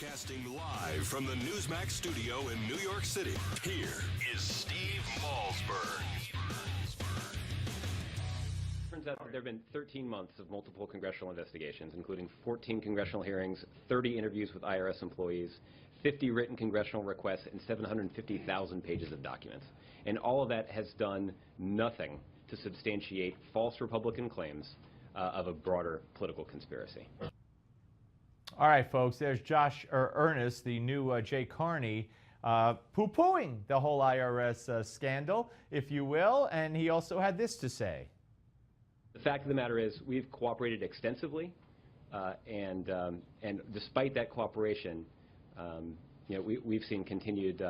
Casting live from the Newsmax studio in New York City, here is Steve Malzberg. Turns out there have been 13 months of multiple congressional investigations, including 14 congressional hearings, 30 interviews with IRS employees, 50 written congressional requests, and 750,000 pages of documents. And all of that has done nothing to substantiate false Republican claims of a broader political conspiracy. All right, folks, there's Ernest, the new Jay Carney, poo-pooing the whole IRS scandal, if you will, and he also had this to say. The fact of the matter is we've cooperated extensively, and despite that cooperation, we've seen continued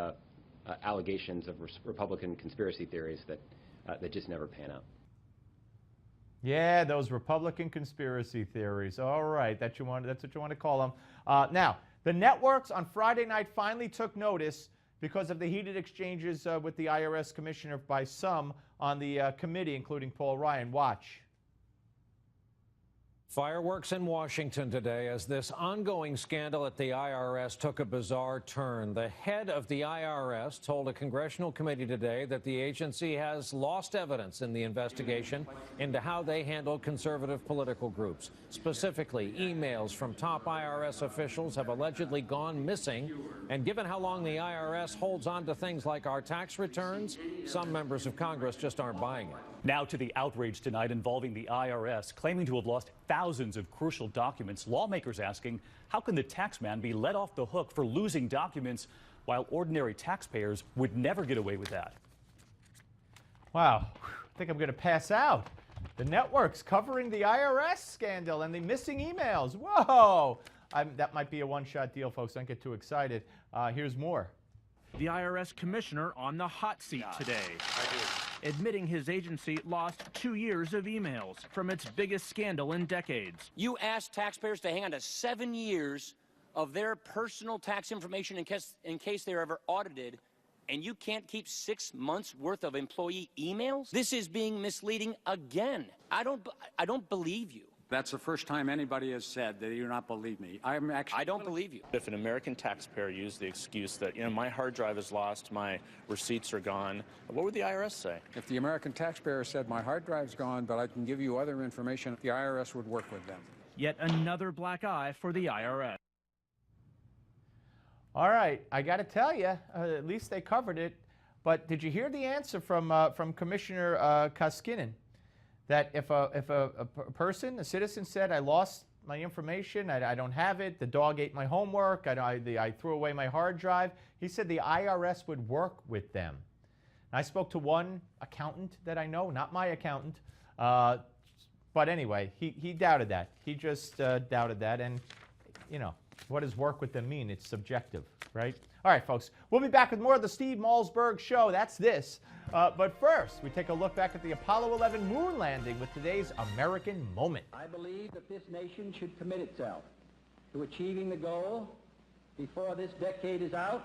allegations of Republican conspiracy theories that just never pan out. Yeah, those Republican conspiracy theories. All right, that's what you want to call them. Now, the networks on Friday night finally took notice because of the heated exchanges with the IRS commissioner by some on the committee, including Paul Ryan. Watch. Fireworks in Washington today as this ongoing scandal at the IRS took a bizarre turn. The head of the IRS told a congressional committee today that the agency has lost evidence in the investigation into how they handle conservative political groups. Specifically, emails from top IRS officials have allegedly gone missing. And given how long the IRS holds on to things like our tax returns, some members of Congress just aren't buying it. Now to the outrage tonight involving the IRS, claiming to have lost thousands of crucial documents. Lawmakers asking, how can the tax man be let off the hook for losing documents while ordinary taxpayers would never get away with that? Wow, I think I'm going to pass out. The networks covering the IRS scandal and the missing emails. Whoa! That might be a one-shot deal, folks. Don't get too excited. Here's more. The IRS commissioner on the hot seat today, admitting his agency lost 2 years of emails from its biggest scandal in decades. You asked taxpayers to hang on to 7 years of their personal tax information in case they're ever audited, and you can't keep 6 months worth of employee emails? This is being misleading again. I don't believe you. That's the first time anybody has said that you do not believe me. I don't believe you. If an American taxpayer used the excuse that, my hard drive is lost, my receipts are gone, what would the IRS say? If the American taxpayer said my hard drive's gone, but I can give you other information, the IRS would work with them. Yet another black eye for the IRS. All right, I got to tell you, at least they covered it. But did you hear the answer from Commissioner Koskinen? That if a person, a citizen said, I lost my information, I don't have it, the dog ate my homework, I threw away my hard drive, he said the IRS would work with them. And I spoke to one accountant that I know, not my accountant, but anyway, he doubted that. He just doubted that, and what does work with them mean? It's subjective, right? All right, folks, we'll be back with more of the Steve Malzberg Show. That's this. But first, we take a look back at the Apollo 11 moon landing with today's American Moment. I believe that this nation should commit itself to achieving the goal before this decade is out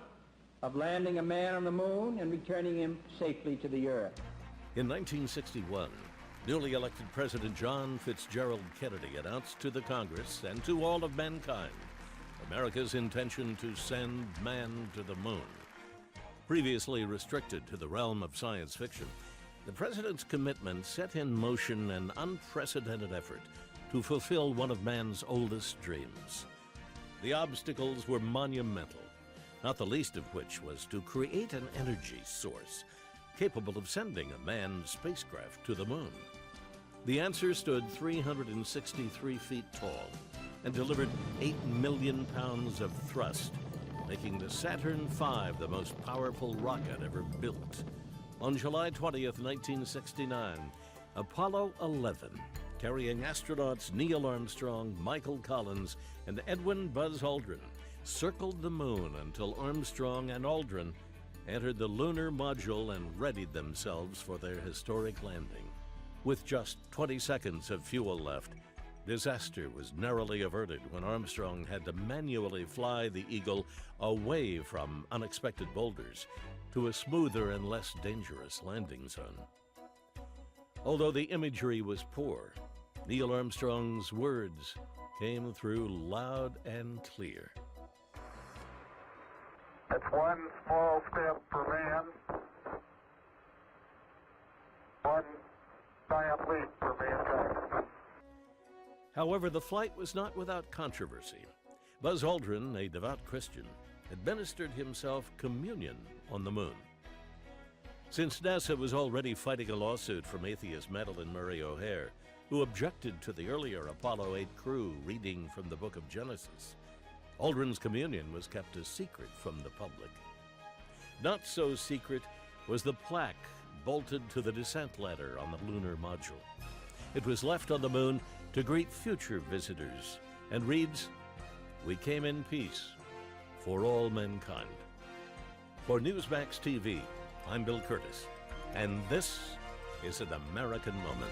of landing a man on the moon and returning him safely to the Earth. In 1961, newly elected President John Fitzgerald Kennedy announced to the Congress and to all of mankind America's intention to send man to the moon. Previously restricted to the realm of science fiction, the president's commitment set in motion an unprecedented effort to fulfill one of man's oldest dreams. The obstacles were monumental, not the least of which was to create an energy source capable of sending a manned spacecraft to the moon. The answer stood 363 feet tall and delivered 8 million pounds of thrust, making the Saturn V the most powerful rocket ever built. On July 20th, 1969, Apollo 11, carrying astronauts Neil Armstrong, Michael Collins, and Edwin Buzz Aldrin, circled the moon until Armstrong and Aldrin entered the lunar module and readied themselves for their historic landing. With just 20 seconds of fuel left, disaster was narrowly averted when Armstrong had to manually fly the Eagle away from unexpected boulders to a smoother and less dangerous landing zone. Although the imagery was poor, Neil Armstrong's words came through loud and clear. One small step for man, one giant leap for mankind. However, the flight was not without controversy. Buzz Aldrin, a devout Christian, administered himself communion on the moon. Since NASA was already fighting a lawsuit from atheist Madalyn Murray O'Hair, who objected to the earlier Apollo 8 crew reading from the book of Genesis, Aldrin's communion was kept a secret from the public. Not so secret was the plaque bolted to the descent ladder on the lunar module. It was left on the moon to greet future visitors and reads, "We came in peace for all mankind." For Newsmax TV, I'm Bill Curtis, and this is an American Moment.